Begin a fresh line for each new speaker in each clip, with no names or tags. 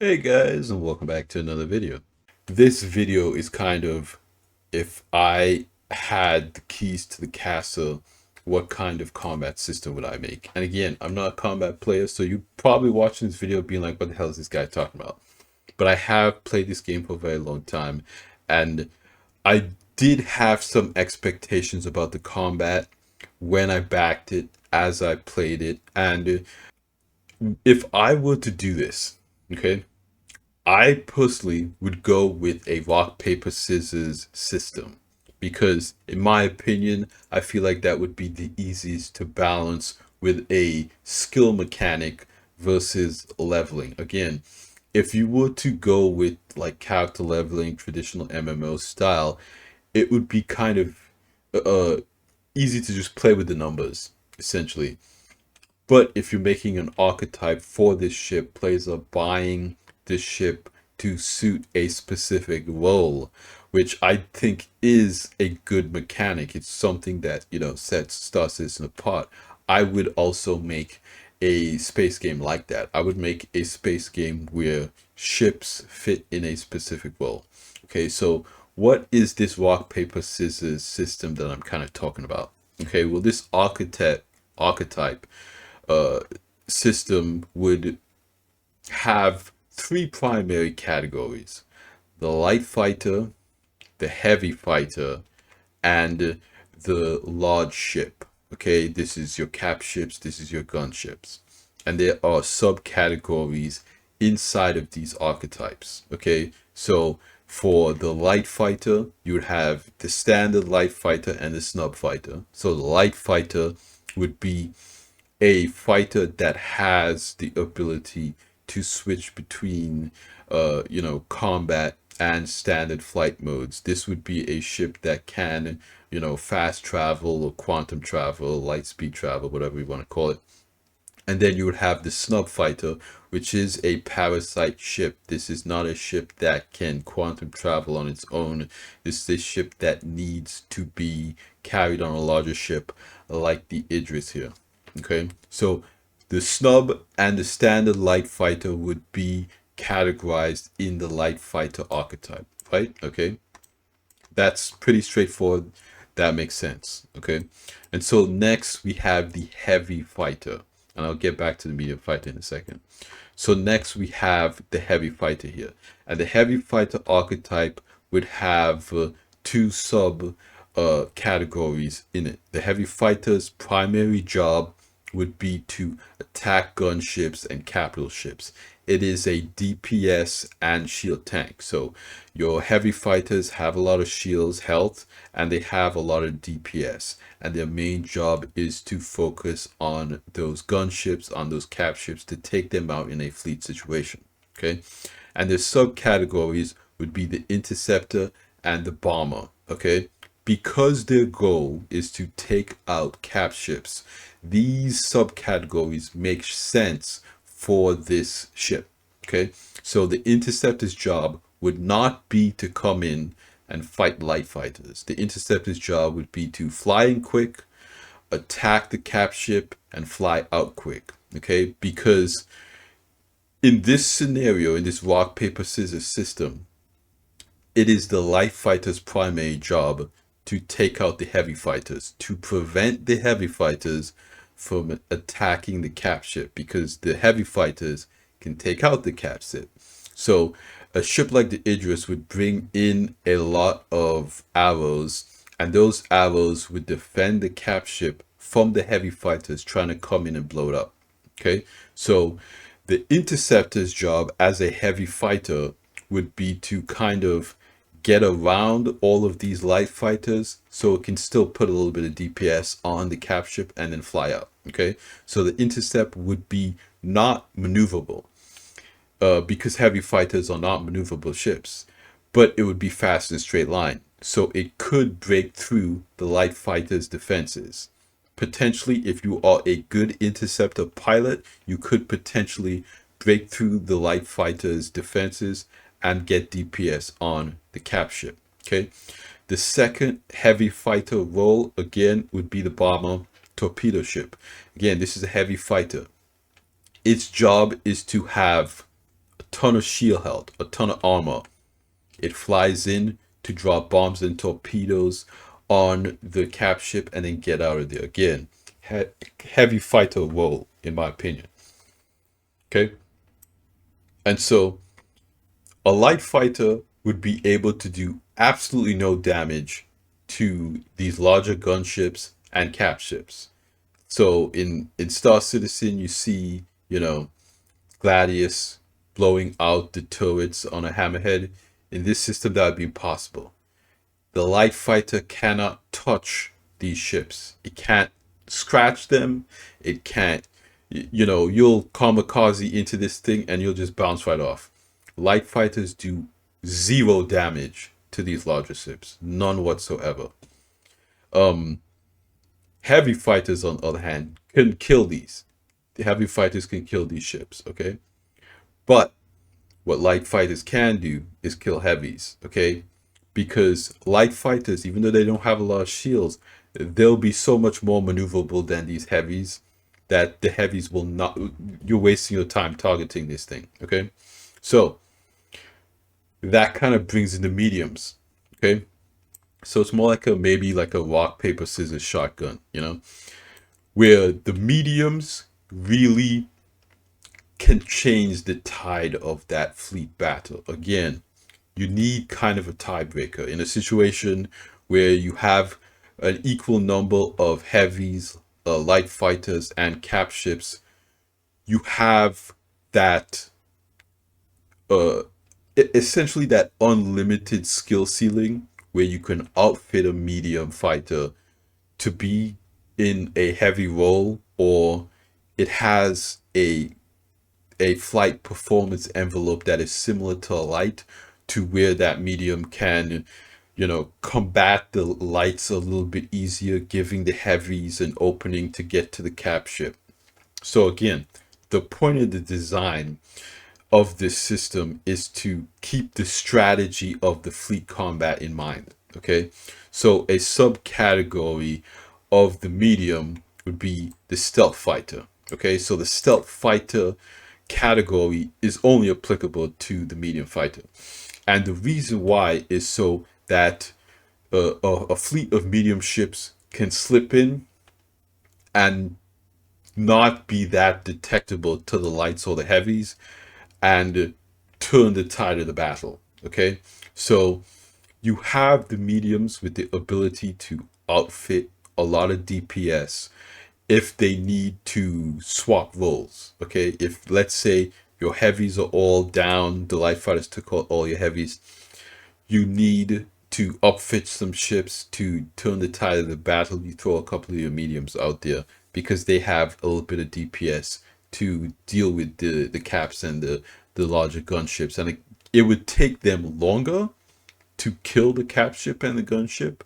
Hey guys, and welcome back to another video. This video is kind of if I had the keys to the castle, what kind of combat system would I make? And again, I'm not a combat player, so you're probably watching this video being like, what the hell is this guy talking about? But I have played this game for a very long time, and I did have some expectations about the combat when I backed it, as I played it, and if I were to do this, okay? I personally would go with a rock, paper, scissors system because, in my opinion, I feel like that would be the easiest to balance with a skill mechanic versus leveling. Again, if you were to go with like character leveling, traditional MMO style, it would be kind of uh, easy to just play with the numbers, essentially. But if you're making an archetype for this ship, players are buying this ship to suit a specific role, which I think is a good mechanic. It's something that, sets Star Citizen apart. I would also make a space game like that. I would make a space game where ships fit in a specific role. Okay, so what is this rock, paper, scissors system that I'm kind of talking about? Okay, well, this archetype uh, system would have three primary categories: the light fighter, the heavy fighter, and the large ship. Okay, this is your cap ships, this is your gunships. And there are subcategories inside of these archetypes. Okay, so for the light fighter, you would have the standard light fighter and the snub fighter. So the light fighter would be a fighter that has the ability to switch between combat and standard flight modes. This would be a ship that can, fast travel or quantum travel, light speed travel, whatever you want to call it. And then you would have the snub fighter, which is a parasite ship. This is not a ship that can quantum travel on its own. This is a ship that needs to be carried on a larger ship, like the Idris here. Okay, so the snub and the standard light fighter would be categorized in the light fighter archetype, right? Okay, that's pretty straightforward. That makes sense. Okay, and so next we have the heavy fighter, and I'll get back to the medium fighter in a second. So next we have the heavy fighter here, and the heavy fighter archetype would have two sub categories in it. The heavy fighter's primary job would be to attack gunships and capital ships. It is a DPS and shield tank. So your heavy fighters have a lot of shields, health, and they have a lot of DPS. And their main job is to focus on those gunships, on those cap ships, to take them out in a fleet situation. Okay. And the subcategories would be the interceptor and the bomber. Okay. Because their goal is to take out cap ships, these subcategories make sense for this ship. Okay, so the interceptor's job would not be to come in and fight light fighters. The interceptor's job would be to fly in quick, attack the cap ship, and fly out quick. Okay, because in this scenario, in this rock, paper, scissors system, it is the light fighter's primary job to take out the heavy fighters, to prevent the heavy fighters from attacking the cap ship, because the heavy fighters can take out the cap ship. So a ship like the Idris would bring in a lot of arrows, and those arrows would defend the cap ship from the heavy fighters trying to come in and blow it up. Okay, so the interceptor's job as a heavy fighter would be to kind of get around all of these light fighters so it can still put a little bit of DPS on the cap ship and then fly out. Okay, so the intercept would be not maneuverable because heavy fighters are not maneuverable ships, but it would be fast in a straight line. So it could break through the light fighters' defenses. Potentially, if you are a good interceptor pilot, you could potentially break through the light fighters' defenses and get DPS on the cap ship. Okay. The second heavy fighter role again would be the bomber torpedo ship. Again, this is a heavy fighter. Its job is to have ton of shield health, a ton of armor. It flies in to drop bombs and torpedoes on the cap ship and then get out of there. Again, heavy fighter role, in my opinion. Okay? And so a light fighter would be able to do absolutely no damage to these larger gunships and cap ships. So in Star Citizen, you see, Gladius blowing out the turrets on a hammerhead. In this system, that would be impossible. The light fighter cannot touch these ships. It can't scratch them. It can't, you'll kamikaze into this thing and you'll just bounce right off. Light fighters do zero damage to these larger ships, none whatsoever. Heavy fighters, on the other hand, can kill these. The heavy fighters can kill these ships, okay? But what light fighters can do is kill heavies, okay? Because light fighters, even though they don't have a lot of shields, they'll be so much more maneuverable than these heavies that the heavies will not, you're wasting your time targeting this thing, okay? So that kind of brings in the mediums, okay? So it's more like maybe like a rock, paper, scissors shotgun, where the mediums really can change the tide of that fleet battle. Again, you need kind of a tiebreaker in a situation where you have an equal number of heavies, light fighters, and cap ships. You have that, essentially that unlimited skill ceiling where you can outfit a medium fighter to be in a heavy role, or it has a flight performance envelope that is similar to a light, to where that medium can, combat the lights a little bit easier, giving the heavies an opening to get to the cap ship. So again, the point of the design of this system is to keep the strategy of the fleet combat in mind, okay? So a subcategory of the medium would be the stealth fighter, okay? So the stealth fighter category is only applicable to the medium fighter. And the reason why is so that a fleet of medium ships can slip in and not be that detectable to the lights or the heavies and turn the tide of the battle, okay? So you have the mediums with the ability to outfit a lot of DPS if they need to swap roles, okay? If, let's say, your heavies are all down, the light fighters took out all your heavies, you need to upfit some ships to turn the tide of the battle. You throw a couple of your mediums out there because they have a little bit of DPS to deal with the caps and the larger gunships. And it would take them longer to kill the cap ship and the gunship.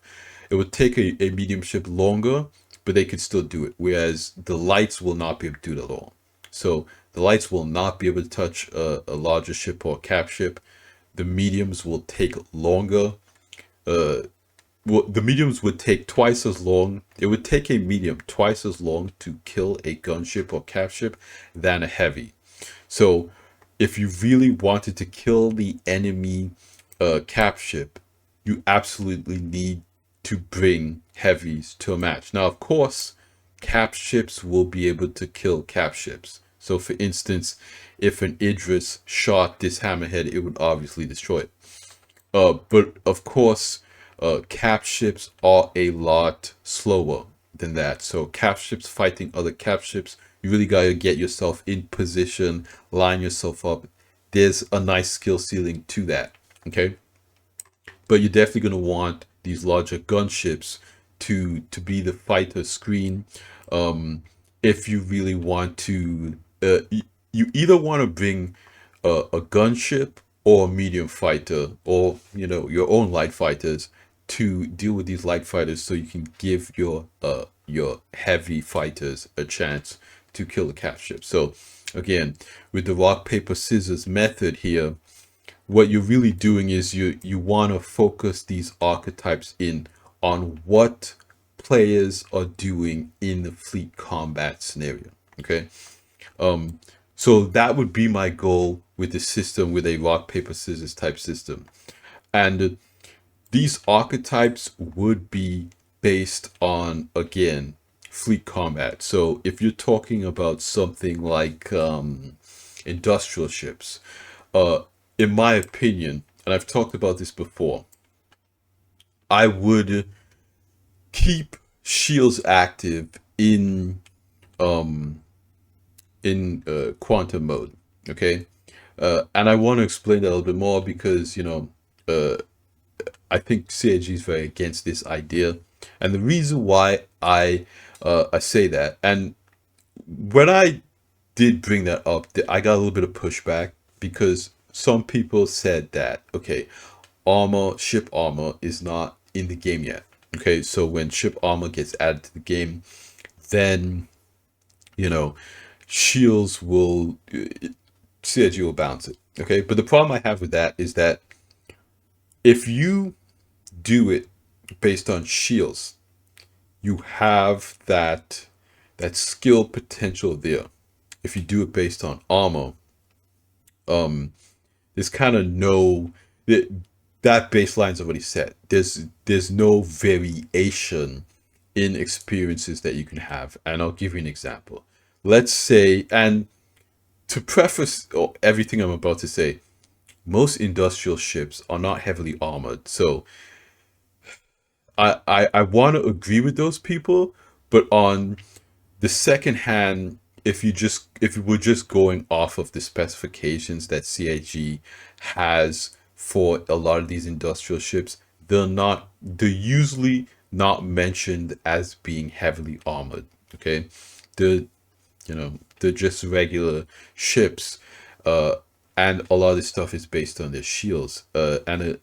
It would take a medium ship longer, but they could still do it. Whereas the lights will not be able to do it at all. So the lights will not be able to touch a larger ship or a cap ship. The mediums will take longer. The mediums would take twice as long. It would take a medium twice as long to kill a gunship or cap ship than a heavy. So if you really wanted to kill the enemy cap ship, you absolutely need to bring heavies to a match. Now, of course, cap ships will be able to kill cap ships. So for instance, if an Idris shot this hammerhead, it would obviously destroy it. But of course, cap ships are a lot slower than that. So cap ships fighting other cap ships, you really gotta get yourself in position, line yourself up. There's a nice skill ceiling to that, okay? But you're definitely gonna want these larger gunships to be the fighter screen. If you really want to, you either want to bring a gunship or a medium fighter, or your own light fighters to deal with these light fighters, so you can give your heavy fighters a chance to kill the cap ship. So again, with the rock paper scissors method here, what you're really doing is you want to focus these archetypes in on what players are doing in the fleet combat scenario, okay? So that would be my goal with the system, with a rock, paper, scissors type system. And these archetypes would be based on, again, fleet combat. So if you're talking about something like industrial ships, uh, in my opinion, and I've talked about this before, I would keep shields active um quantum mode. Okay, and I want to explain that a little bit more because uh, I think CAG is very against this idea, and the reason why I say that, and when I did bring that up, I got a little bit of pushback because some people said that, okay, ship armor is not in the game yet. Okay, so when ship armor gets added to the game, then you know shields will CIG will bounce it. Okay, but the problem I have with that is that if you do it based on shields, you have that skill potential there. If you do it based on armor, um, there's kind of no that that baseline's already set. There's no variation in experiences that you can have, and I'll give you an example. Let's say, and to preface everything I'm about to say, most industrial ships are not heavily armored, so I want to agree with those people, but on the second hand, if you were just going off of the specifications that CIG has for a lot of these industrial ships, they're usually not mentioned as being heavily armored. Okay, they're they're just regular ships, uh, and a lot of this stuff is based on their shields. And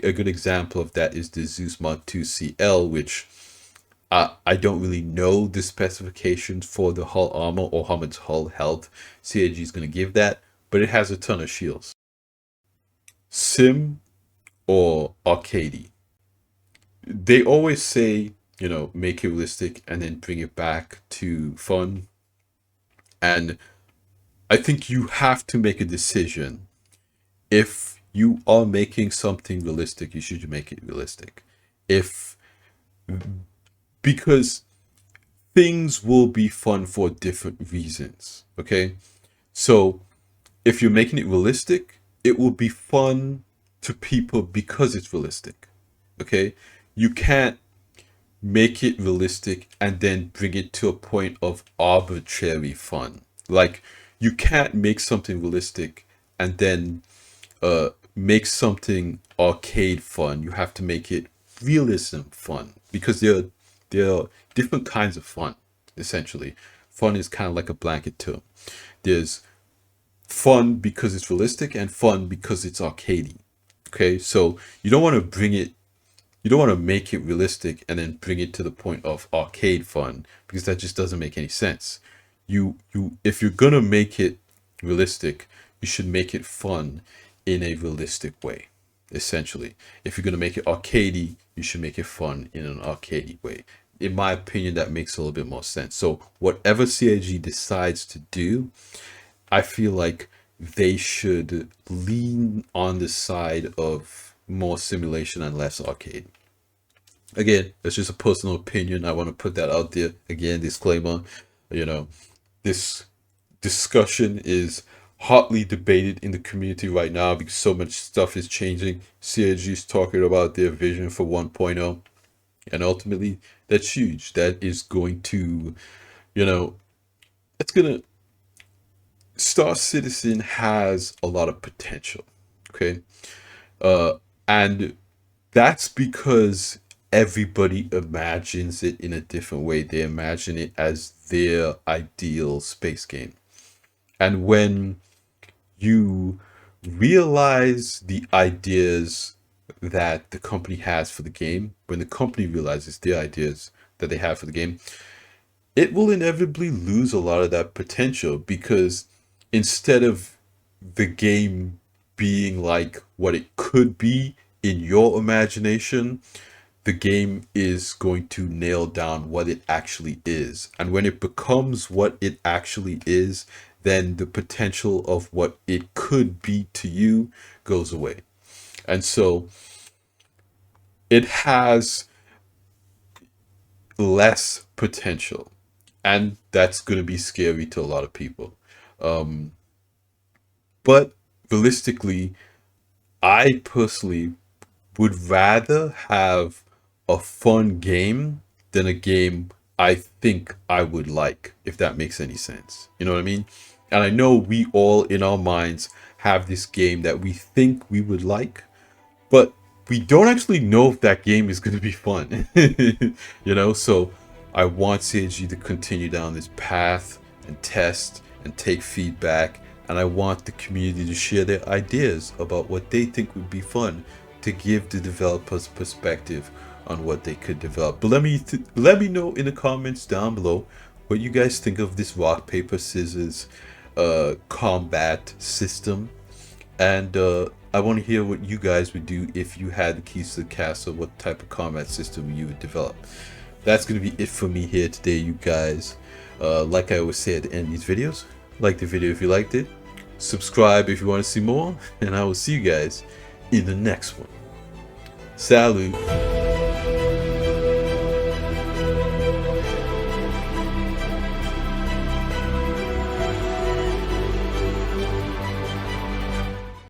a good example of that is the Zeus Mod 2 CL, which I don't really know the specifications for the hull armor or how much hull health CAG is going to give that, but it has a ton of shields. Sim or arcade, they always say, make it realistic and then bring it back to fun. And I think you have to make a decision. If you are making something realistic, you should make it realistic. If Because things will be fun for different reasons. Okay, so if you're making it realistic, it will be fun to people because it's realistic. Okay, you can't make it realistic and then bring it to a point of arbitrary fun. Like, you can't make something realistic and then make something arcade fun. You have to make it realism fun because there are different kinds of fun. Essentially, fun is kind of like a blanket term. There's fun because it's realistic and fun because it's arcadey. Okay, so you don't want to make it realistic and then bring it to the point of arcade fun because that just doesn't make any sense. If you're gonna make it realistic, you should make it fun in a realistic way. Essentially, if you're gonna make it arcadey, you should make it fun in an arcadey way. In my opinion, that makes a little bit more sense. So whatever CIG decides to do, I feel like they should lean on the side of more simulation and less arcade. Again, it's just a personal opinion. I want to put that out there. Again, disclaimer, you know, this discussion is hotly debated in the community right now because so much stuff is changing. CIG is talking about their vision for 1.0, and ultimately that's huge. That is going to, you know, it's gonna Star Citizen has a lot of potential. Okay. And that's because everybody imagines it in a different way. They imagine it as their ideal space game. And when you realize the ideas that the company has for the game, when the company realizes the ideas that they have for the game, it will inevitably lose a lot of that potential because instead of the game being like what it could be in your imagination, the game is going to nail down what it actually is. And when it becomes what it actually is, then the potential of what it could be to you goes away. And so it has less potential. And that's going to be scary to a lot of people. But realistically, I personally would rather have a fun game than a game I think I would like, if that makes any sense. You know what I mean? And I know we all in our minds have this game that we think we would like, but we don't actually know if that game is going to be fun. You know, so I want CG to continue down this path and test and take feedback, and I want the community to share their ideas about what they think would be fun, to give the developers perspective on what they could develop. But let me know in the comments down below what you guys think of this rock paper scissors combat system. And I want to hear what you guys would do if you had the keys to the castle, what type of combat system you would develop. That's going to be it for me here today, you guys. Like I always say at the end of these videos, like the video if you liked it, subscribe if you want to see more, and I will see you guys in the next one. Salut!